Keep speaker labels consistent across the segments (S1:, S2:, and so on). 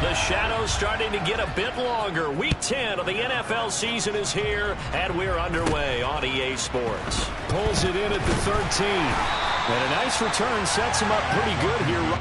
S1: the shadows starting to get a bit longer. Week 10 of the NFL season is here, and we're underway on EA Sports.
S2: Pulls it in at the 13. And a nice return sets him up pretty good here.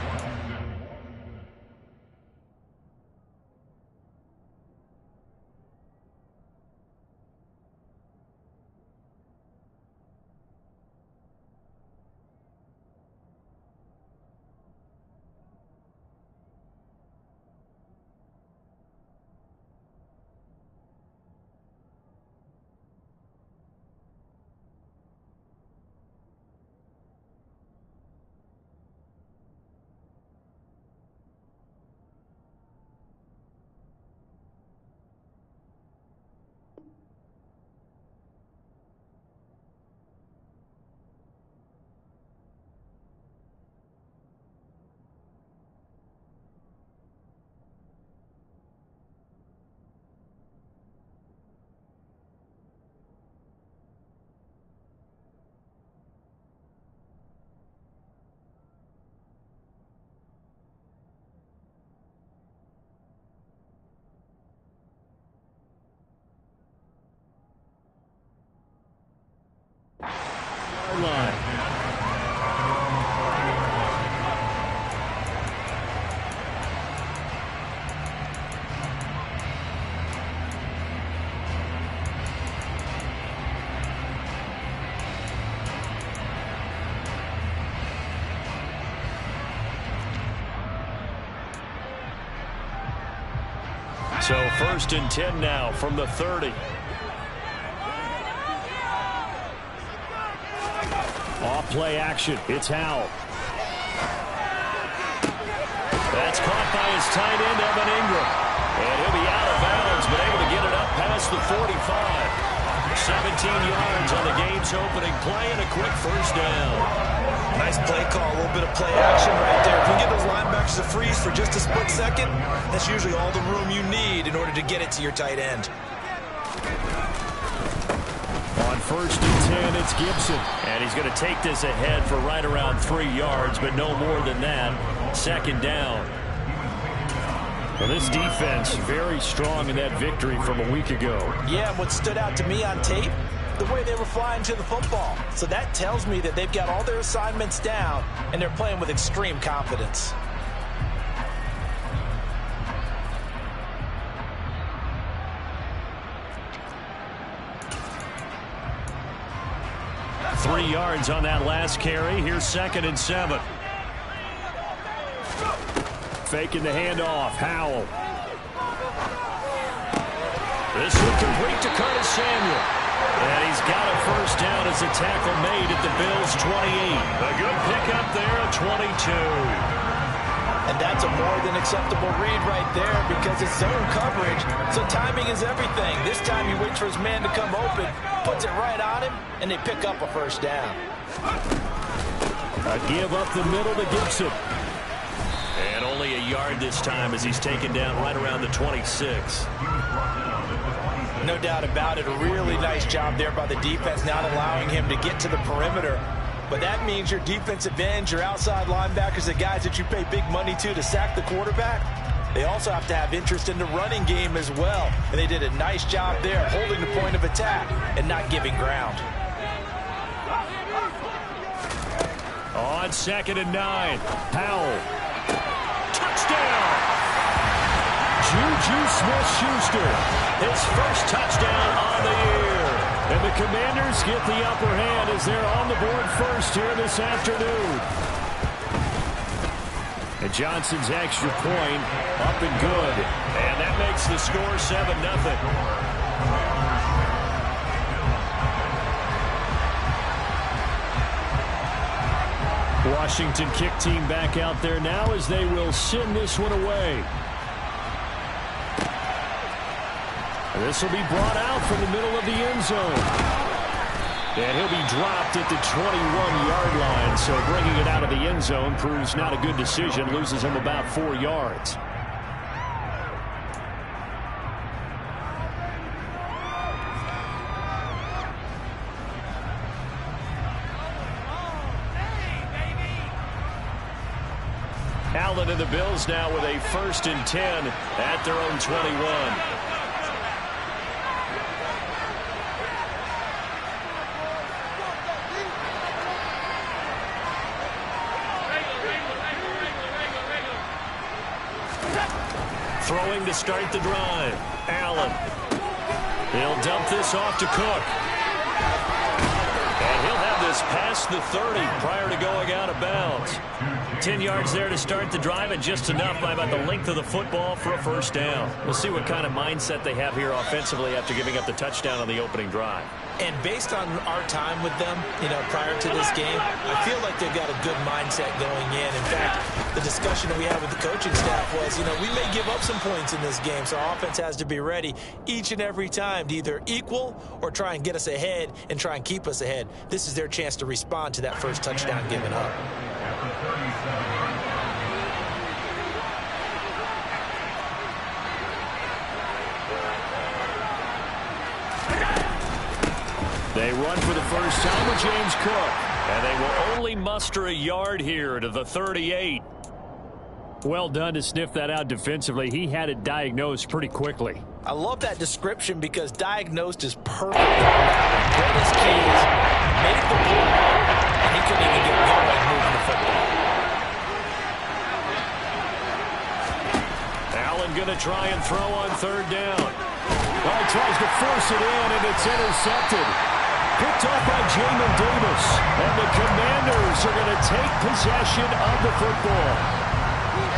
S2: Line.
S1: So 1st and 10 now from the 30. Off play action. It's Howell. That's caught by his tight end, Evan Ingram. And he'll be out of bounds, but able to get it up past the 45. 17 yards on the game's opening play and a quick first down.
S3: Nice play call, a little bit of play action right there. If you give those linebackers a freeze for just a split second, that's usually all the room you need in order to get it to your tight end.
S1: On 1st and 10, it's Gibson. And he's going to take this ahead for right around 3 yards, but no more than that. 2nd down. Well, this defense very strong in that victory from a week ago.
S3: Yeah, what stood out to me on tape, the way they were flying to the football. So that tells me that they've got all their assignments down, and they're playing with extreme confidence.
S1: Three yards on that last carry. Here's 2nd and 7. Faking the handoff. Howell. This one complete to Curtis Samuel. And he's got a first down as a tackle made at the Bills' 28. A good pickup there at 22.
S3: And that's a more than acceptable read right there because it's zone coverage, so timing is everything. This time he waits for his man to come open, puts it right on him, and they pick up a first down.
S1: A give up the middle to Gibson. And only a yard this time as he's taken down right around the 26.
S3: No doubt about it. A really nice job there by the defense, not allowing him to get to the perimeter. But that means your defensive ends, your outside linebackers, the guys that you pay big money to sack the quarterback, they also have to have interest in the running game as well. And they did a nice job there, holding the point of attack and not giving ground.
S1: On 2nd and 9, Howell. Touchdown! Juju Smith-Schuster, his first touchdown on the year. And the Commanders get the upper hand as they're on the board first here this afternoon. And Johnson's extra point up and good. And that makes the score 7-0. Washington kick team back out there now as they will send this one away. And this will be brought out from the middle of the end zone. And he'll be dropped at the 21-yard line. So bringing it out of the end zone proves not a good decision. Loses him about 4 yards. Allen and the Bills now with a 1st and 10 at their own 21. Throwing to start the drive. Allen. He'll dump this off to Cook. And he'll have this past the 30 prior to going out of bounds. 10 yards there to start the drive, and just enough by about the length of the football for a 1st down. We'll see what kind of mindset they have here offensively after giving up the touchdown on the opening drive.
S3: And based on our time with them, prior to this game, I feel like they've got a good mindset going in. In fact, the discussion that we had with the coaching staff was, we may give up some points in this game, so our offense has to be ready each and every time to either equal or try and get us ahead and try and keep us ahead. This is their chance to respond to that first touchdown given up.
S1: They run for the first time with James Cook. And they will only muster a yard here to the 38. Well done to sniff that out defensively. He had it diagnosed pretty quickly.
S3: I love that description because diagnosed is perfect. Greatest keys, made the play, and he couldn't even get going moving the football.
S1: Allen going to try and throw on 3rd down. Well, he tries to force it in, and it's intercepted. Picked off by Jamin Davis. And the Commanders are going to take possession of the football.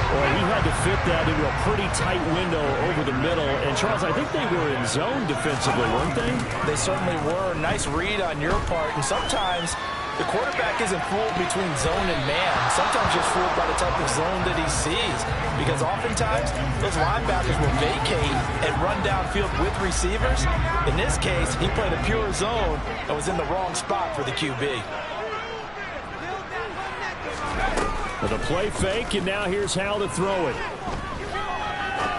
S1: Boy, he had to fit that into a pretty tight window over the middle. And, Charles, I think they were in zone defensively, weren't they?
S3: They certainly were. Nice read on your part. And sometimes the quarterback isn't fooled between zone and man. Sometimes just fooled by the type of zone that he sees. Because oftentimes, those linebackers will vacate and run downfield with receivers. In this case, he played a pure zone and was in the wrong spot for the QB.
S1: With a play fake, and now here's how to throw it.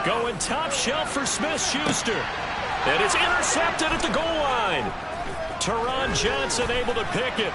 S1: Going top shelf for Smith-Schuster. And it's intercepted at the goal line. Teron Johnson able to pick it.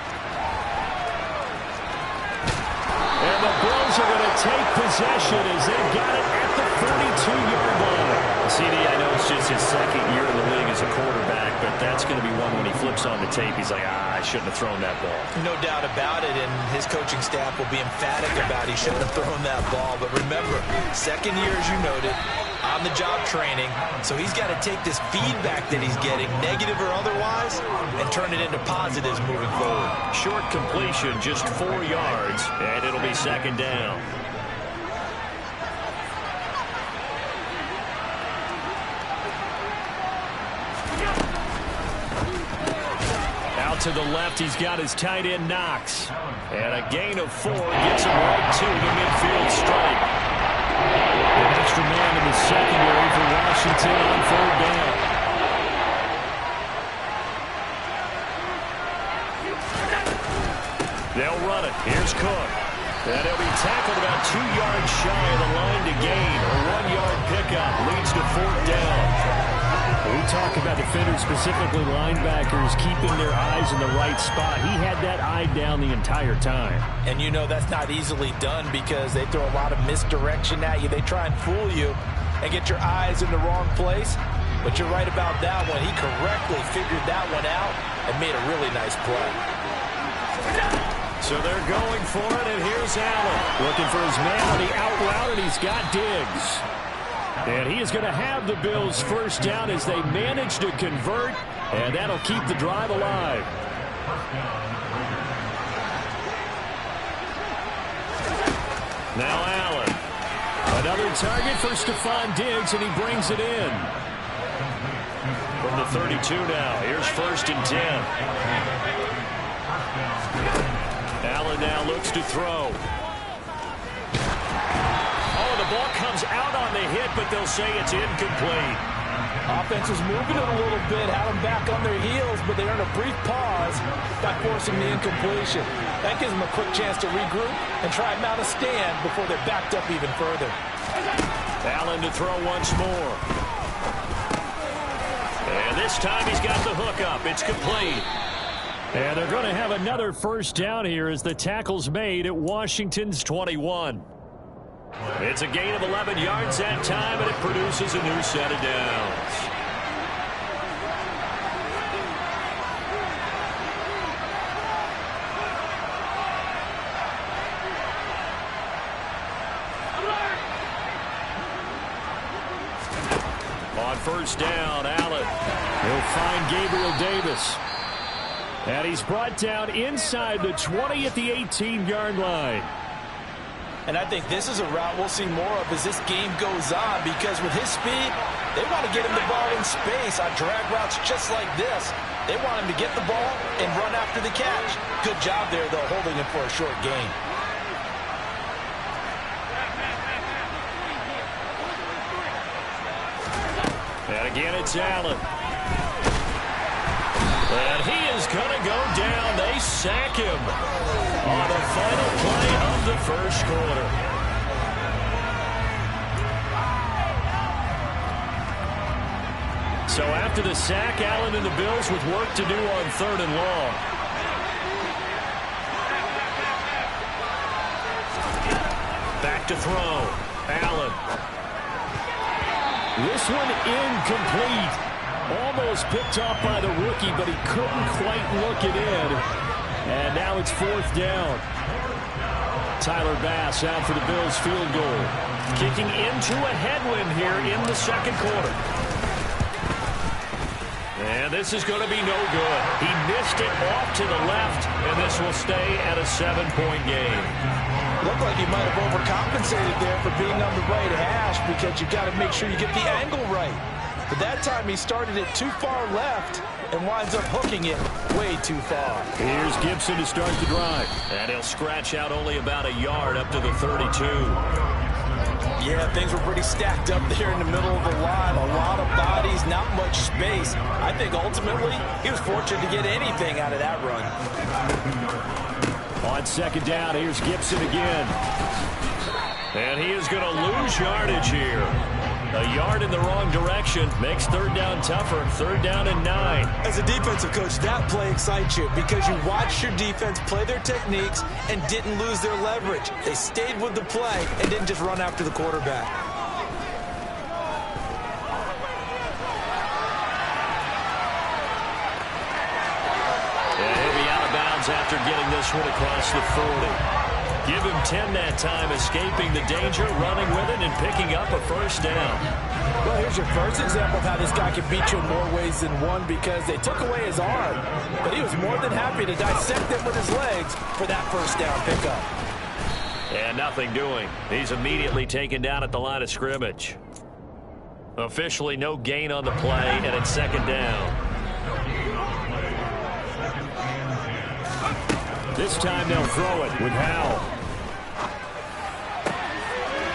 S1: And the Bills are going to take possession as they've got it at the 42-yard line. CD, I know it's just his 2nd year in the league as a quarterback, but that's going to be one when he flips on the tape. He's like, I shouldn't have thrown that ball.
S3: No doubt about it, and his coaching staff will be emphatic about he shouldn't have thrown that ball. But remember, 2nd year, as you noted, on-the-job training, so he's got to take this feedback that he's getting, negative or otherwise, and turn it into positives moving forward.
S1: Short completion, just 4 yards, and it'll be 2nd down. Out to the left, he's got his tight end Knox. And a gain of 4 gets him right to the midfield stripe. An extra man in the secondary for Washington on 3rd down. They'll run it. Here's Cook. And he'll be tackled about 2 yards shy of the line to gain. A 1-yard pickup leads to 4th down. We talk about defenders, specifically linebackers, keeping their eyes in the right spot. He had that eye down the entire time.
S3: And that's not easily done because they throw a lot of misdirection at you. They try and fool you and get your eyes in the wrong place. But you're right about that one. He correctly figured that one out and made a really nice play.
S1: So they're going for it, and here's Allen. Looking for his man on the out route, and he's got Diggs. And he is going to have the Bills' 1st down as they manage to convert, and that'll keep the drive alive. Now Allen. Another target for Stephon Diggs, and he brings it in. From the 32 now, here's 1st and 10. Allen now looks to throw. The ball comes out on the hit, but they'll say it's incomplete.
S3: Offense is moving it a little bit, had them back on their heels, but they earn a brief pause by forcing the incompletion. That gives them a quick chance to regroup and try and mount a stand before they're backed up even further.
S1: Allen to throw once more. And this time he's got the hook up. It's complete. And they're going to have another 1st down here as the tackle's made at Washington's 21. It's a gain of 11 yards that time, and it produces a new set of downs. On first down, Allen. He'll find Gabriel Davis. And he's brought down inside the 20 at the 18-yard line.
S3: And I think this is a route we'll see more of as this game goes on, because with his speed, they want to get him the ball in space on drag routes just like this. They want him to get the ball and run after the catch. Good job there, though, holding him for a short gain.
S1: And again, it's Allen. And he is going to go down. They sack him on the final play of the first quarter. So after the sack, Allen and the Bills with work to do on 3rd and long. Back to throw. Allen. This one incomplete. Almost picked off by the rookie, but he couldn't quite look it in. And now it's 4th down. Tyler Bass out for the Bills field goal. Kicking into a headwind here in the second quarter. And this is going to be no good. He missed it off to the left, and this will stay at a 7-point game.
S3: Looked like he might have overcompensated there for being on the right hash, because you got to make sure you get the angle right. But that time he started it too far left and winds up hooking it way too far.
S1: Here's Gibson to start the drive. And he'll scratch out only about a yard up to the 32.
S3: Yeah, things were pretty stacked up there in the middle of the line. A lot of bodies, not much space. I think ultimately he was fortunate to get anything out of that run.
S1: On second down, here's Gibson again. And he is going to lose yardage here. A yard in the wrong direction makes 3rd down tougher. 3rd down and 9.
S3: As a defensive coach, that play excites you because you watched your defense play their techniques and didn't lose their leverage. They stayed with the play and didn't just run after the quarterback.
S1: And he'll be out of bounds after getting this one across the 40. Give him 10 that time, escaping the danger, running with it, and picking up a first down.
S3: Well, here's your first example of how this guy can beat you in more ways than one, because they took away his arm, but he was more than happy to dissect it with his legs for that first down pickup.
S1: And nothing doing. He's immediately taken down at the line of scrimmage. Officially no gain on the play, and it's 2nd down. This time they'll throw it with Howell.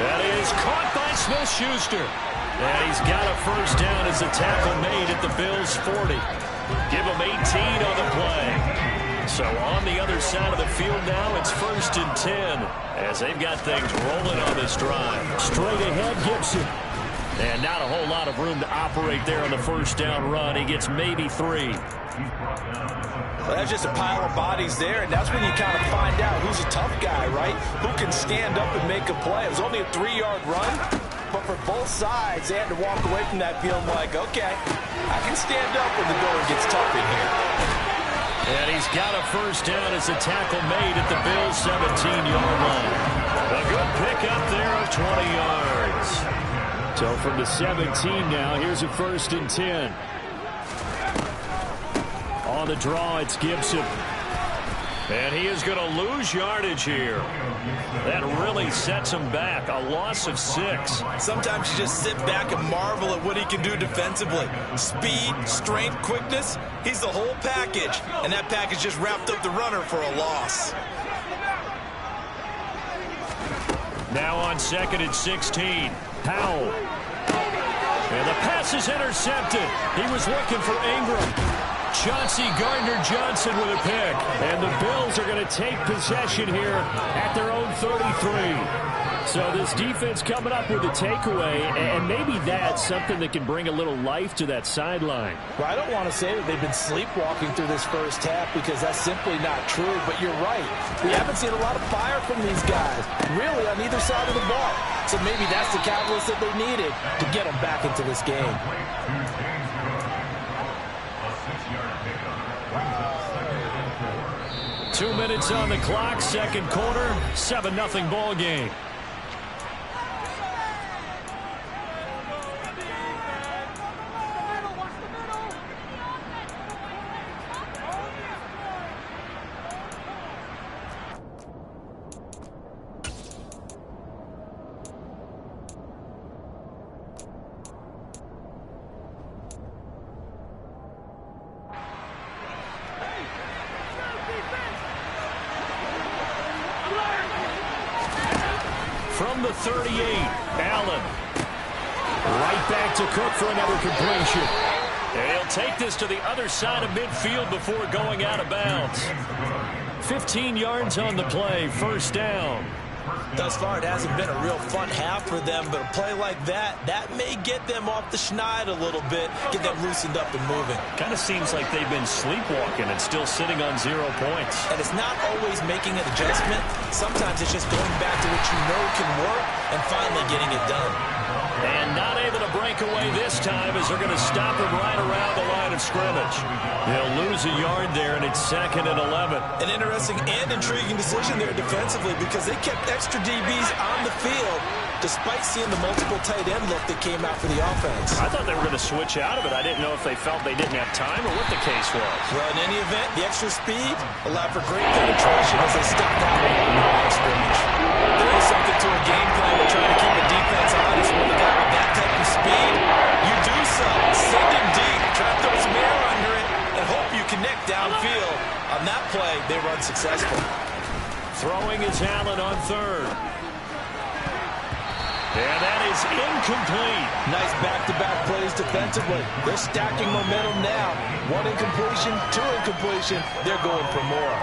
S1: That is caught by Smith-Schuster. And he's got a first down as a tackle made at the Bills' 40. Give him 18 on the play. So on the other side of the field now, it's 1st and 10 as they've got things rolling on this drive. Straight ahead, Gibson. And not a whole lot of room to operate there on the first down run. He gets maybe 3.
S3: Well, that's just a pile of bodies there, and that's when you kind of find out who's a tough guy, right? Who can stand up and make a play. It was only a 3-yard run, but for both sides, they had to walk away from that field like, okay, I can stand up when the going gets tough in here.
S1: And he's got a first down as a tackle made at the Bills' 17-yard line. A good pickup there of 20 yards. So from the 17 now, here's a 1st and 10. On the draw, it's Gibson. And he is going to lose yardage here. That really sets him back. A loss of 6.
S3: Sometimes you just sit back and marvel at what he can do defensively. Speed, strength, quickness. He's the whole package. And that package just wrapped up the runner for a loss.
S1: Now on 2nd and 16. Howell. And the pass is intercepted. He was looking for Ingram. Chauncey Gardner-Johnson with a pick. And the Bills are going to take possession here at their own 33. So this defense coming up with a takeaway, and maybe that's something that can bring a little life to that sideline.
S3: Well, I don't want to say that they've been sleepwalking through this first half because that's simply not true, but you're right. We haven't seen a lot of fire from these guys, really, on either side of the ball. So maybe that's the catalyst that they needed to get them back into this game.
S1: 2 minutes on the clock, second quarter, 7-0 ball game. From the 38, Allen. Right back to Cook for another completion. And he'll take this to the other side of midfield before going out of bounds. 15 yards on the play, first down.
S3: Thus far, it hasn't been a real fun half for them, but a play like that may get them off the schneid a little bit, get them loosened up and moving.
S1: Kind of seems like they've been sleepwalking and still sitting on 0 points.
S3: And it's not always making an adjustment. Sometimes it's just going back to what you know can work and finally getting it done.
S1: And not able to break away this time as they're going to stop him right around the line of scrimmage. They'll lose a yard there, and it's 2nd and 11.
S3: An interesting and intriguing decision there defensively because they kept extra DBs on the field despite seeing the multiple tight end look that came out for the offense.
S1: I thought they were going to switch out of it. I didn't know if they felt they didn't have time or what the case was.
S3: Well, in any event, the extra speed allowed for great penetration as they stopped out on the line of scrimmage. There is something to a game plan of trying to keep the defense honest when you got with that type of speed. You do so. Send him deep. Try to throw some air under it and hope you connect downfield. On that play, they were unsuccessful.
S1: Throwing is Allen on 3rd. And that is incomplete.
S3: Nice back-to-back plays defensively. They're stacking momentum now. 1 incompletion, 2 incompletion. They're going for more.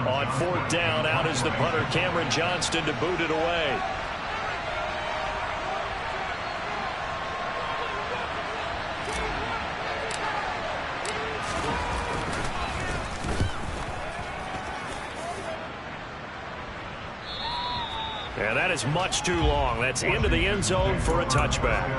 S1: On 4th down, out is the punter, Cameron Johnston, to boot it away. And that is much too long. That's into the end zone for a touchback.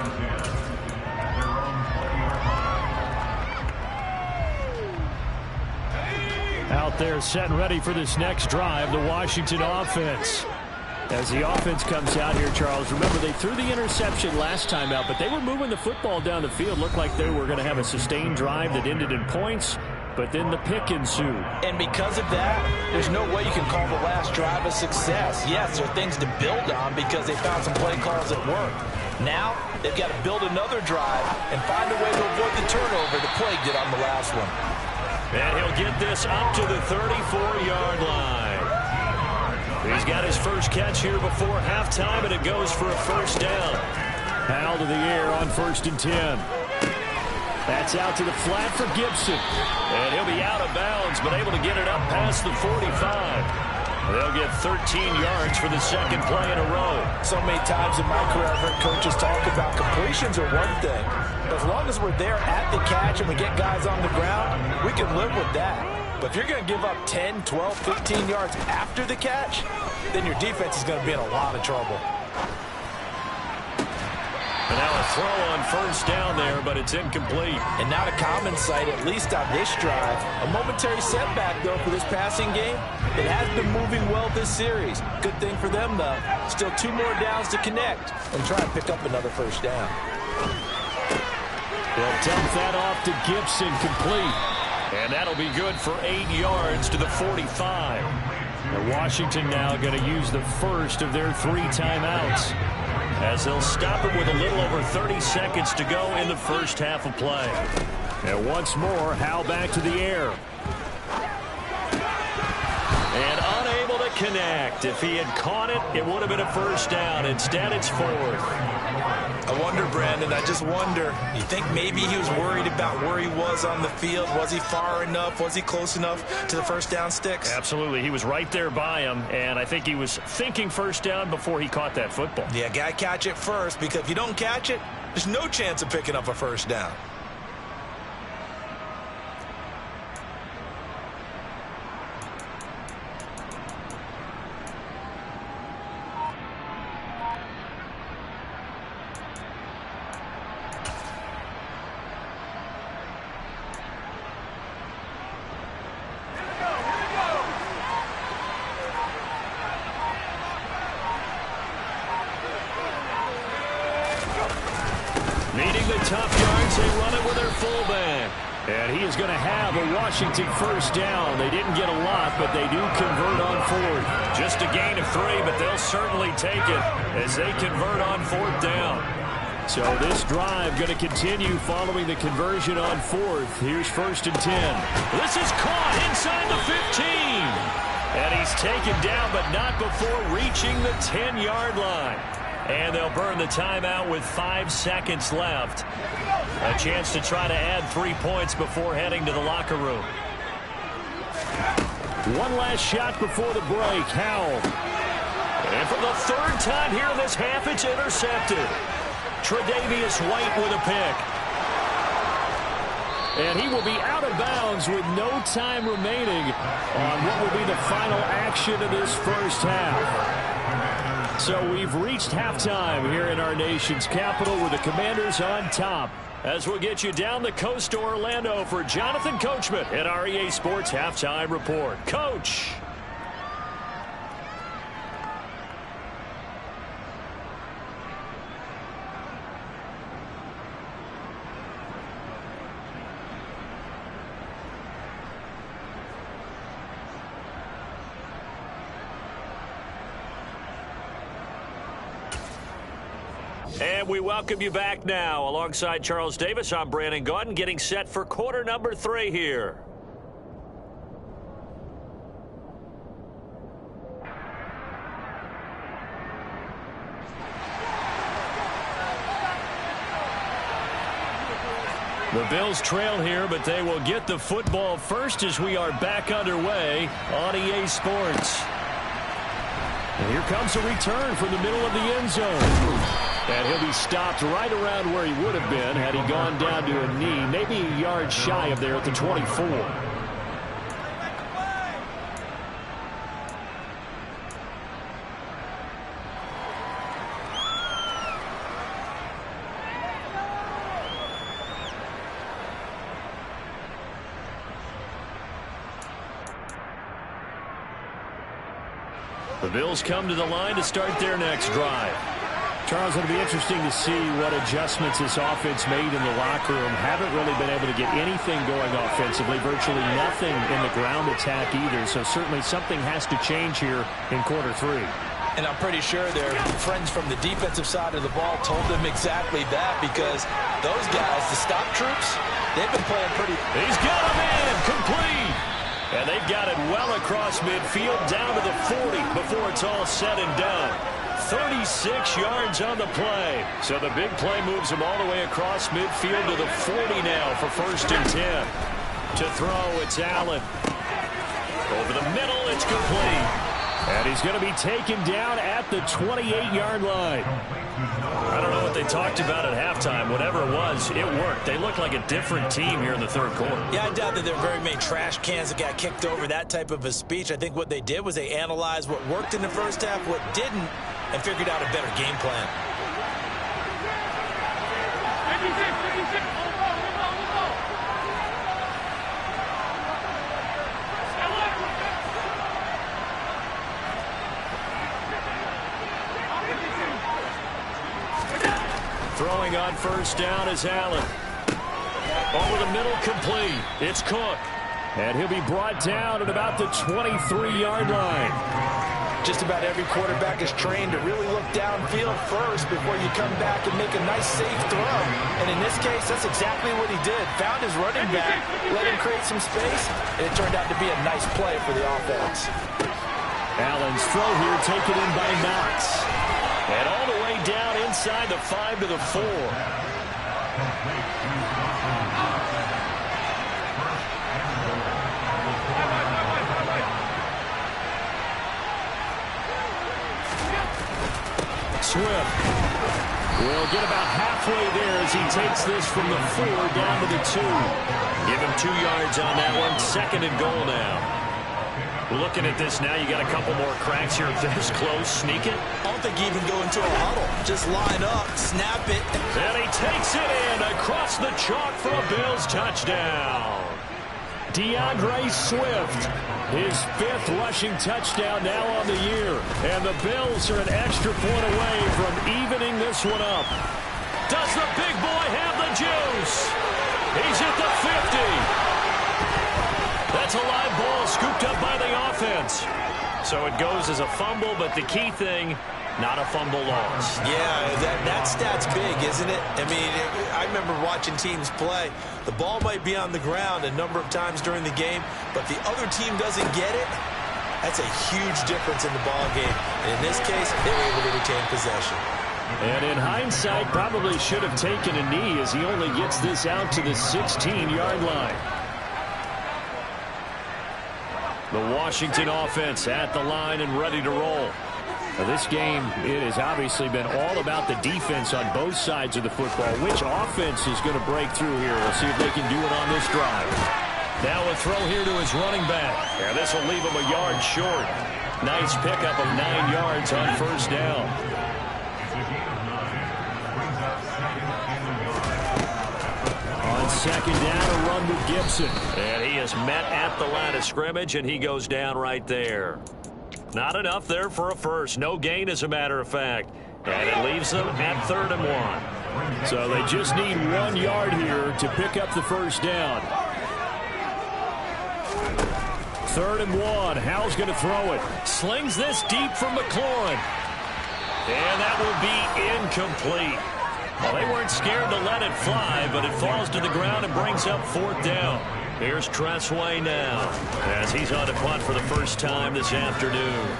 S1: Out there set and ready for this next drive, the Washington offense. As the offense comes out here, Charles, remember they threw the interception last time out, but they were moving the football down the field. Looked like they were going to have a sustained drive that ended in points, but then the pick ensued.
S3: And because of that, there's no way you can call the last drive a success. Yes, there are things to build on because they found some play calls that work. Now, they've got to build another drive and find a way to avoid the turnover that plagued it on the last one.
S1: And he'll get this up to the 34-yard line. He's got his first catch here before halftime, and it goes for a first down. Powell to the air on 1st and 10. That's out to the flat for Gibson. And he'll be out of bounds, but able to get it up past the 45. They'll get 13 yards for the second play in a row.
S3: So many times in my career, I've heard coaches talk about completions are one thing. But as long as we're there at the catch and we get guys on the ground, we can live with that. But if you're going to give up 10, 12, 15 yards after the catch, then your defense is going to be in a lot of trouble.
S1: And now a throw on first down there, but it's incomplete.
S3: And not a common sight, at least on this drive. A momentary setback, though, for this passing game. It has been moving well this series. Good thing for them, though. Still 2 more downs to connect and try and pick up another first down.
S1: They'll dump that off to Gibson, complete. And that'll be good for 8 yards to the 45. And Washington now going to use the first of their 3 timeouts, as they'll stop it with a little over 30 seconds to go in the first half of play. And once more, Howell back to the air. And unable to connect. If he had caught it, it would have been a first down. Instead, it's fourth.
S3: I wonder, Brandon, I just wonder, you think maybe he was worried about where he was on the field? Was he far enough? Was he close enough to the first down sticks?
S1: Absolutely. He was right there by him, and I think he was thinking first down before he caught that football.
S3: Yeah, got to catch it first, because if you don't catch it, there's no chance of picking up a first down.
S1: Needing the top yards, they run it with their fullback. And he is going to have a Washington first down. They didn't get a lot, but they do convert on fourth. Just a gain of 3, but they'll certainly take it as they convert on fourth down. So this drive going to continue following the conversion on fourth. Here's 1st and 10. This is caught inside the 15. And he's taken down, but not before reaching the 10-yard line. And they'll burn the timeout with 5 seconds left. A chance to try to add 3 points before heading to the locker room. One last shot before the break. Howell. And for the 3rd time here in this half, it's intercepted. Tre'Davious White with a pick. And he will be out of bounds with no time remaining on what will be the final action of this first half. So we've reached halftime here in our nation's capital with the Commanders on top. As we'll get you down the coast to Orlando for Jonathan Coachman at our EA Sports Halftime Report. Coach. And we welcome you back now. Alongside Charles Davis, I'm Brandon Gaudin, getting set for quarter number 3 here. The Bills trail here, but they will get the football first as we are back underway on EA Sports. And here comes a return from the middle of the end zone. And he'll be stopped right around where he would have been had he gone down to a knee, maybe a yard shy of there at the 24. The Bills come to the line to start their next drive. Charles, it'll be interesting to see what adjustments this offense made in the locker room. Haven't really been able to get anything going offensively, virtually nothing in the ground attack either. So certainly something has to change here in quarter 3.
S3: And I'm pretty sure their friends from the defensive side of the ball told them exactly that, because those guys, the stop troops, they've been playing pretty.
S1: He's got him in, complete. And they've got it well across midfield down to the 40 before it's all said and done. 36 yards on the play. So the big play moves him all the way across midfield to the 40 now for 1st and 10. To throw, it's Allen. Over the middle, it's complete. And he's going to be taken down at the 28-yard line. I don't know what they talked about at halftime. Whatever it was, it worked. They looked like a different team here in the 3rd quarter.
S3: Yeah, I doubt that there were very many trash cans that got kicked over, that type of a speech. I think what they did was they analyzed what worked in the first half, what didn't, and figured out a better game plan.
S1: Throwing on 1st down is Allen. Over the middle, complete. It's Cook. And he'll be brought down at about the 23-yard line.
S3: Just about every quarterback is trained to really look downfield first before you come back and make a nice, safe throw. And in this case, that's exactly what he did. Found his running back, let him create some space, and it turned out to be a nice play for the offense.
S1: Allen's throw here taken in by Knox. And all the way down inside the 5 to the 4. Swift will get about halfway there as he takes this from the 4 down to the 2. Give him 2 yards on that one. 2nd and goal now. Looking at this now, you got a couple more cracks here. This close, sneak it.
S3: I don't think you even go into a huddle. Just line up, snap it.
S1: And he takes it in across the chalk for a Bills touchdown. DeAndre Swift, his 5th rushing touchdown now on the year. And the Bills are an extra point away from evening this one up. Does the big boy have the juice? He's at the 50. That's a live ball scooped up by the offense. So it goes as a fumble, but the key thing, not a fumble loss.
S3: Yeah, that stat's big, isn't it? I mean, I remember watching teams play. The ball might be on the ground a number of times during the game, but the other team doesn't get it. That's a huge difference in the ball game. And in this case, they were able to retain possession.
S1: And in hindsight, probably should have taken a knee as he only gets this out to the 16-yard line. The Washington offense at the line and ready to roll. Now this game, it has obviously been all about the defense on both sides of the football. Which offense is going to break through here? We'll see if they can do it on this drive. Now a throw here to his running back. And this will leave him a yard short. Nice pickup of 9 yards on 1st down. On 2nd down, a run with Gibson. And he is met at the line of scrimmage, and he goes down right there. Not enough there for a first. No gain, as a matter of fact. And it leaves them at 3rd and 1. So they just need 1 yard here to pick up the 1st down. 3rd and 1. Howell's going to throw it. Slings this deep from McLaurin. And that will be incomplete. Well, they weren't scared to let it fly, but it falls to the ground and brings up 4th down. Here's Tressway now as he's on to punt for the first time this afternoon.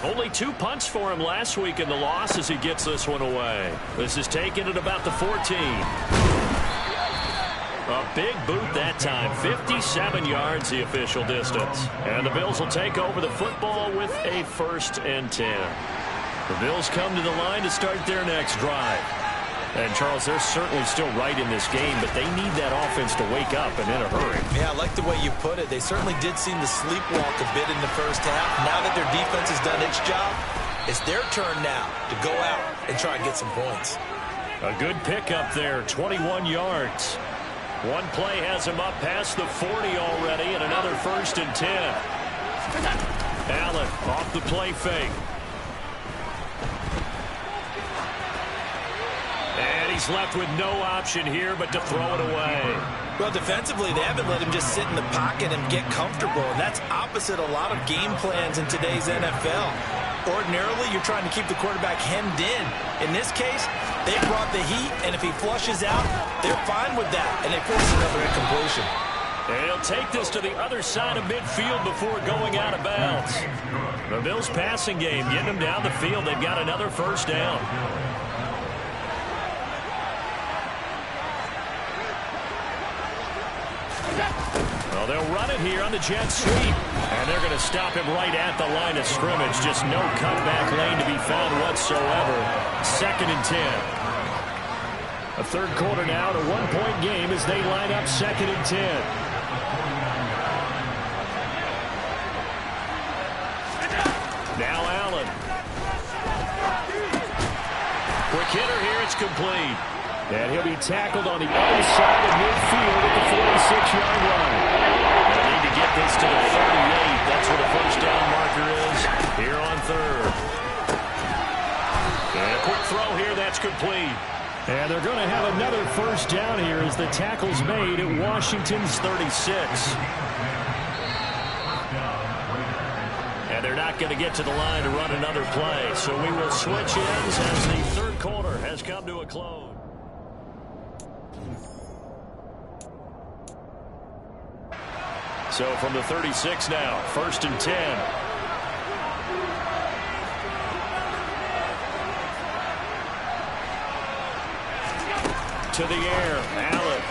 S1: Only 2 punts for him last week in the loss as he gets this one away. This is taken at about the 14. A big boot that time. 57 yards the official distance. And the Bills will take over the football with a 1st and 10. The Bills come to the line to start their next drive. And, Charles, they're certainly still right in this game, but they need that offense to wake up and in a hurry.
S3: Yeah, I like the way you put it. They certainly did seem to sleepwalk a bit in the first half. Now that their defense has done its job, it's their turn now to go out and try and get some points.
S1: A good pickup there, 21 yards. One play has him up past the 40 already, and another 1st and 10. Allen off the play fake. And he's left with no option here but to throw it away.
S3: Well, defensively, they haven't let him just sit in the pocket and get comfortable, and that's opposite a lot of game plans in today's NFL. Ordinarily, you're trying to keep the quarterback hemmed in. In this case, they brought the heat, and if he flushes out, they're fine with that, and they force another incompletion.
S1: And he'll take this to the other side of midfield before going out of bounds. The Bills' passing game getting them down the field. They've got another 1st down. Well, they'll run it here on the jet sweep. And they're going to stop him right at the line of scrimmage. Just no cutback lane to be found whatsoever. 2nd and 10. A 3rd quarter now, a 1-point game as they line up 2nd and 10. Now Allen. Quick hitter here, it's complete. And he'll be tackled on the other side of midfield at the 46-yard line. They need to get this to the 38. That's where the 1st down marker is here on 3rd. And a quick throw here, that's complete. And they're going to have another 1st down here as the tackle's made at Washington's 36. And they're not going to get to the line to run another play. So we will switch ends as the 3rd quarter has come to a close. So from the 36 now, 1st and 10. to the air. Allen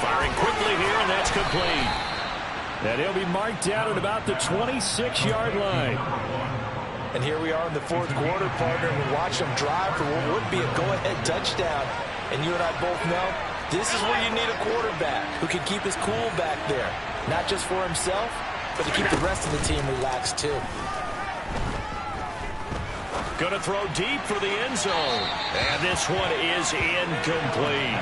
S1: firing quickly here, and that's complete. And he'll be marked down at about the 26-yard line.
S3: And here we are in the fourth quarter, partner, and we watch them drive for what would be a go-ahead touchdown. And you and I both know this is where you need a quarterback who can keep his cool back there. Not just for himself, but to keep the rest of the team relaxed too.
S1: Going to throw deep for the end zone. And this one is incomplete.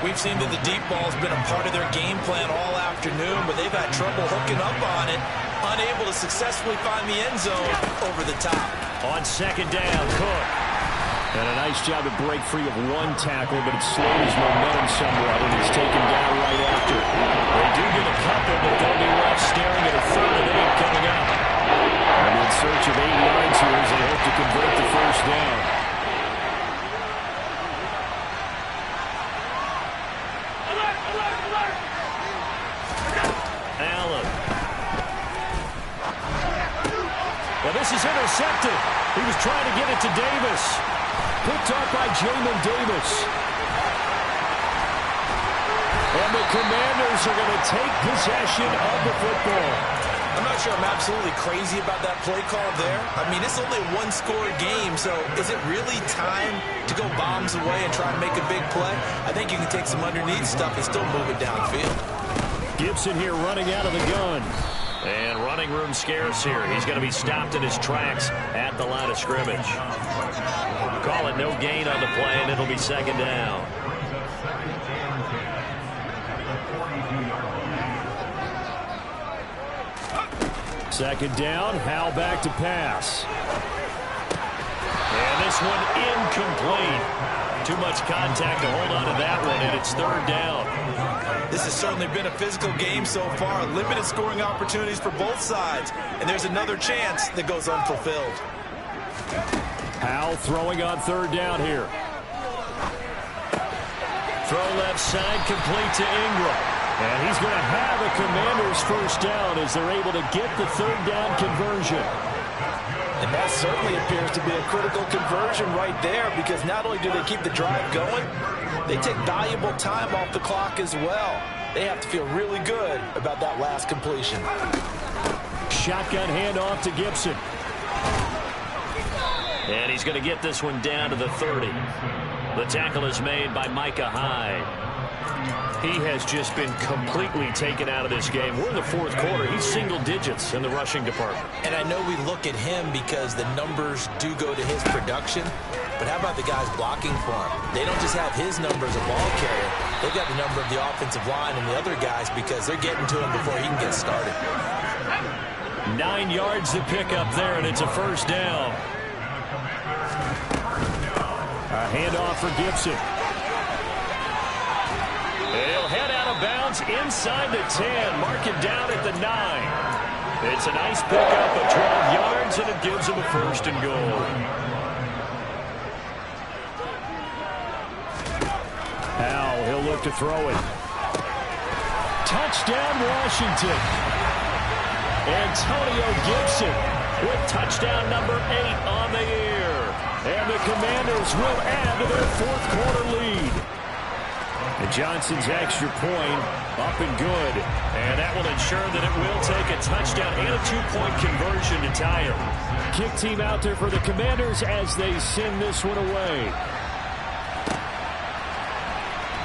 S3: We've seen that the deep ball's been a part of their game plan all afternoon, but they've had trouble hooking up on it, unable to successfully find the end zone over the top.
S1: On second down, Cook. And a nice job to break free of one tackle, but it slowed his momentum somewhat, and he's taken down right after. They do get a couple, but they'll be left staring at a 3rd and 8 coming up. And in search of 8 yards here as they hope to convert the first down. Allen. Well, this is intercepted. He was trying to get it to Davis. Picked off by Jamin Davis. And the Commanders are going to take possession of the football.
S3: I'm not sure I'm absolutely crazy about that play call there. I mean, it's only a one-score game, so is it really time to go bombs away and try and make a big play? I think you can take some underneath stuff and still move it downfield.
S1: Gibson here running out of the gun. And running room scarce here. He's going to be stopped in his tracks at the line of scrimmage. Call it no gain on the play, and it'll be second down. Second down, Howell back to pass. And this one incomplete. Too much contact to hold on to that one, and it's 3rd down.
S3: This has certainly been a physical game so far. Limited scoring opportunities for both sides. And there's another chance that goes unfulfilled.
S1: Howell throwing on 3rd down here. Throw left side, complete to Ingram. And he's going to have a Commanders first down as they're able to get the 3rd down conversion.
S3: And that certainly appears to be a critical conversion right there, because not only do they keep the drive going, they take valuable time off the clock as well. They have to feel really good about that last completion.
S1: Shotgun handoff to Gibson. And he's going to get this one down to the 30. The tackle is made by Micah Hyde. He has just been completely taken out of this game. We're in the fourth quarter. He's single digits in the rushing department.
S3: And I know we look at him because the numbers do go to his production. But how about the guys blocking for him? They don't just have his number as a ball carrier. They've got the number of the offensive line and the other guys because they're getting to him before he can get started.
S1: 9 yards to pick up there, and it's a first down. A handoff for Gibson. He'll head out of bounds inside the 10. Mark it down at the 9. It's a nice pickup of 12 yards, and it gives him a 1st and goal. Howell, he'll look to throw it. Touchdown, Washington. Antonio Gibson with touchdown number 8 on the year. And the Commanders will add to their fourth quarter lead. And Johnson's extra point up and good. And that will ensure that it will take a touchdown and a 2-point conversion to tie it. Kick team out there for the Commanders as they send this one away.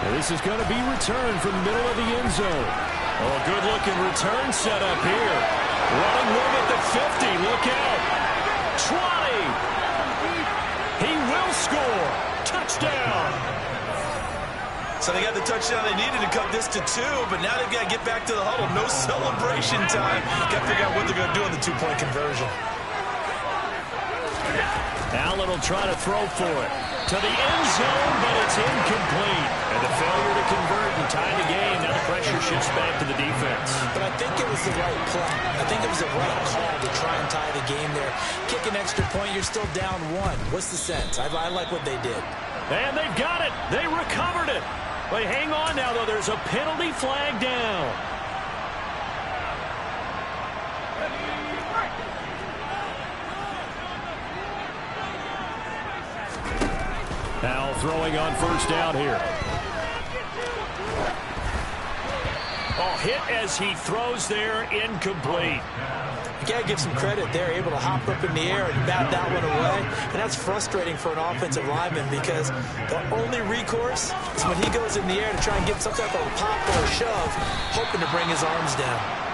S1: And this is going to be returned from the middle of the end zone. Oh, a good-looking return set up here. Running room at the 50. Look out. 20. He will score. Touchdown.
S3: So they got the touchdown they needed to cut this to 2, but now they've got to get back to the huddle. No celebration time. Got to figure out what they're going to do on the 2-point conversion.
S1: Allen will try to throw for it. To the end zone, but it's incomplete. And the failure to convert and tie the game. Now the pressure shifts back to the defense.
S3: But I think it was the right play. I think it was the right call to try and tie the game there. Kick an extra point, you're still down 1. What's the sense? I like what they did.
S1: And they've got it. They recovered it. But hang on now, though. There's a penalty flag down. Now throwing on first down here. Oh, hit as he throws there, incomplete.
S3: You got to give some credit. They're able to hop up in the air and bat that one away. And that's frustrating for an offensive lineman because the only recourse is when he goes in the air to try and get some type of a pop or a shove, hoping to bring his arms down.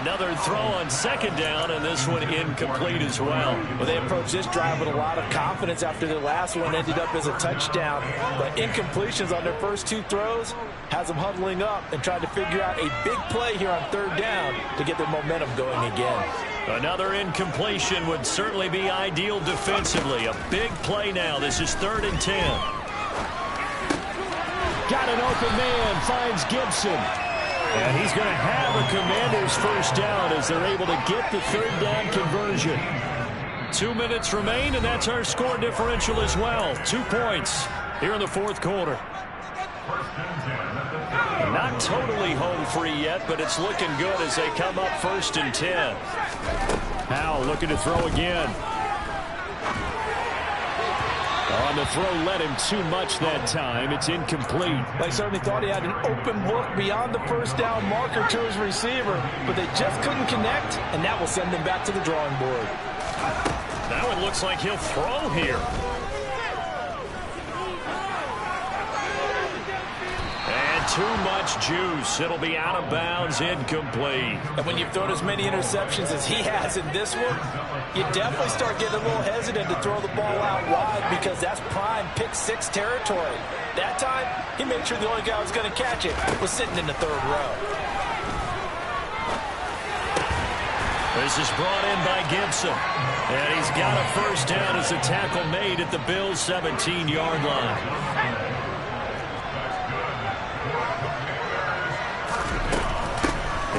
S1: Another throw on second down, and this one incomplete as well.
S3: Well, they approached this drive with a lot of confidence after the last one ended up as a touchdown. But incompletions on their first two throws has them huddling up and trying to figure out a big play here on third down to get their momentum going again.
S1: Another incompletion would certainly be ideal defensively. A big play now. This is 3rd and 10.
S2: Got an open man, finds Gibson.
S1: And he's going to have a Commanders first down as they're able to get the third down conversion. 2 minutes remain, and that's our score differential as well. 2 points here in the fourth quarter. Not totally home free yet, but it's looking good as they come up 1st and 10.
S2: Howell looking to throw again. On the throw, led him too much that time. It's incomplete.
S3: They certainly thought he had an open look beyond the first down marker to his receiver, but they just couldn't connect, and that will send them back to the drawing board.
S1: Now it looks like he'll throw here. Too much juice. It'll be out of bounds, incomplete.
S3: And when you've thrown as many interceptions as he has in this one, you definitely start getting a little hesitant to throw the ball out wide because that's prime pick six territory. That time, he made sure the only guy who was going to catch it was sitting in the third row.
S1: This is brought in by Gibson. And he's got a first down as a tackle made at the Bills' 17-yard line.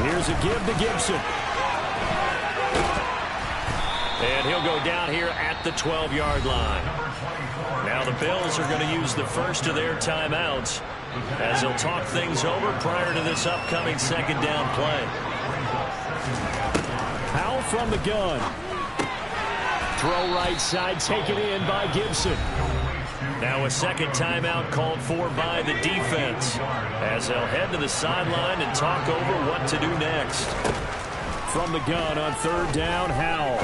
S2: Here's a give to Gibson.
S1: And he'll go down here at the 12-yard line. Now the Bills are going to use the first of their timeouts as they'll talk things over prior to this upcoming second down play.
S2: Howell from the gun. Throw right side, taken in by Gibson.
S1: Now a second timeout called for by the defense as they'll head to the sideline and talk over what to do next.
S2: From the gun on third down, Howell.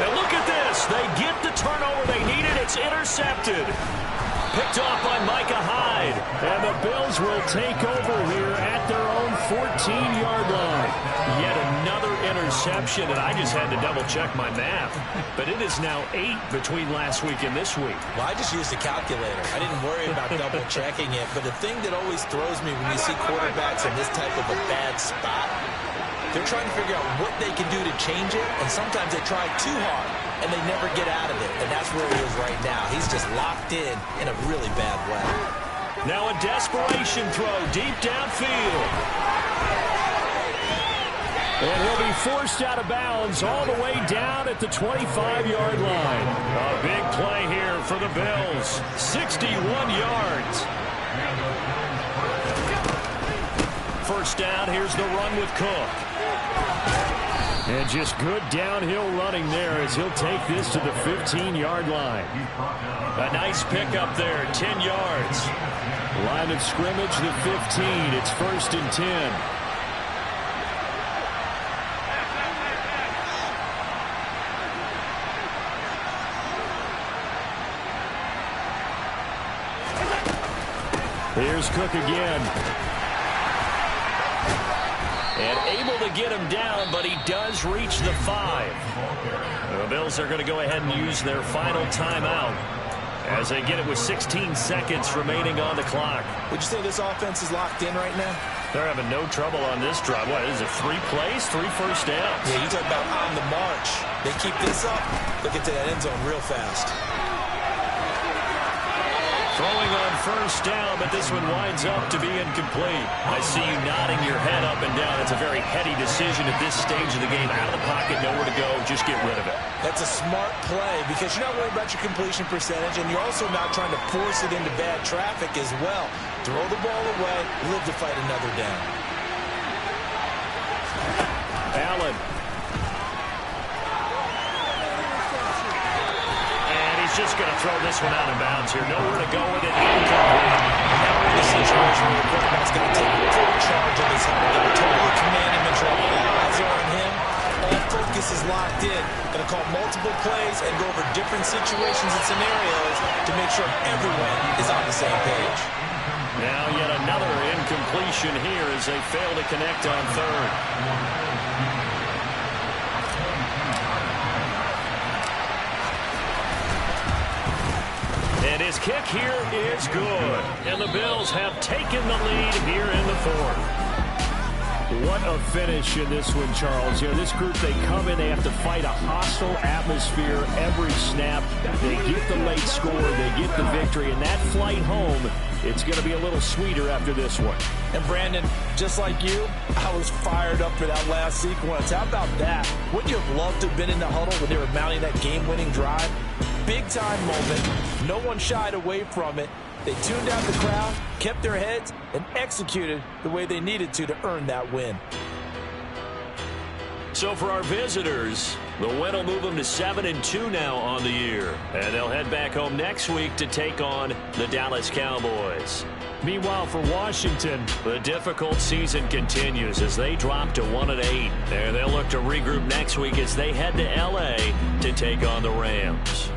S1: And look at this. They get the turnover they needed. It's intercepted. Picked off by Micah Hyde.
S2: And the Bills will take over here at their own 14-yard line.
S1: Yet another interception, and I just had to double-check my math. But it is now 8 between last week and this week.
S3: Well, I just used a calculator. I didn't worry about double-checking it. But the thing that always throws me when you see quarterbacks in this type of a bad spot, they're trying to figure out what they can do to change it, and sometimes they try too hard, and they never get out of it. And that's where he is right now. He's just locked in a really bad way.
S1: Now a desperation throw deep downfield.
S2: And he'll be forced out of bounds all the way down at the 25-yard line.
S1: A big play here for the Bills. 61 yards. First down, here's the run with Cook.
S2: And just good downhill running there as he'll take this to the 15-yard line.
S1: A nice pickup there, 10 yards.
S2: Line of scrimmage, the 15. It's 1st and 10. Here's Cook again.
S1: And able to get him down, but he does reach the 5. The Bills are going to go ahead and use their final timeout as they get it with 16 seconds remaining on the clock.
S3: Would you say this offense is locked in right now?
S1: They're having no trouble on this drive. What is it, 3 plays, 3 first downs?
S3: Yeah, you talk about on the march. They keep this up, they'll get to that end zone real fast.
S1: Throwing on first down, but this one winds up to be incomplete. I see you nodding your head up and down. It's a very heady decision at this stage of the game. Out of the pocket, nowhere to go. Just get rid of it.
S3: That's a smart play because you're not worried about your completion percentage, and you're also not trying to force it into bad traffic as well. Throw the ball away, live to fight another down.
S1: Allen. just going to throw this one out of bounds here. Nowhere to go with it. Incomplete.
S3: Now we're in a situation where the quarterback's going to take full charge of his huddle. They're totally command and control. All eyes are on him. All focus is locked in. Going to call multiple plays and go over different situations and scenarios to make sure everyone is on the same page.
S1: Now yet another incompletion here as they fail to connect on third. And his kick here is good. And the Bills have taken the lead here in the fourth.
S2: What a finish in this one, Charles. You know, this group, they come in, they have to fight a hostile atmosphere every snap. They get the late score, they get the victory, and that flight home, it's going to be a little sweeter after this one.
S3: And Brandon, just like you, I was fired up for that last sequence. How about that? Wouldn't you have loved to have been in the huddle when they were mounting that game-winning drive? Big-time moment. No one shied away from it. They tuned out the crowd, kept their heads, and executed the way they needed to earn that win.
S1: So for our visitors, the win will move them to 7-2 now on the year. And they'll head back home next week to take on the Dallas Cowboys.
S2: Meanwhile, for Washington,
S1: the difficult season continues as they drop to 1-8. There they'll look to regroup next week as they head to L.A. to take on the Rams.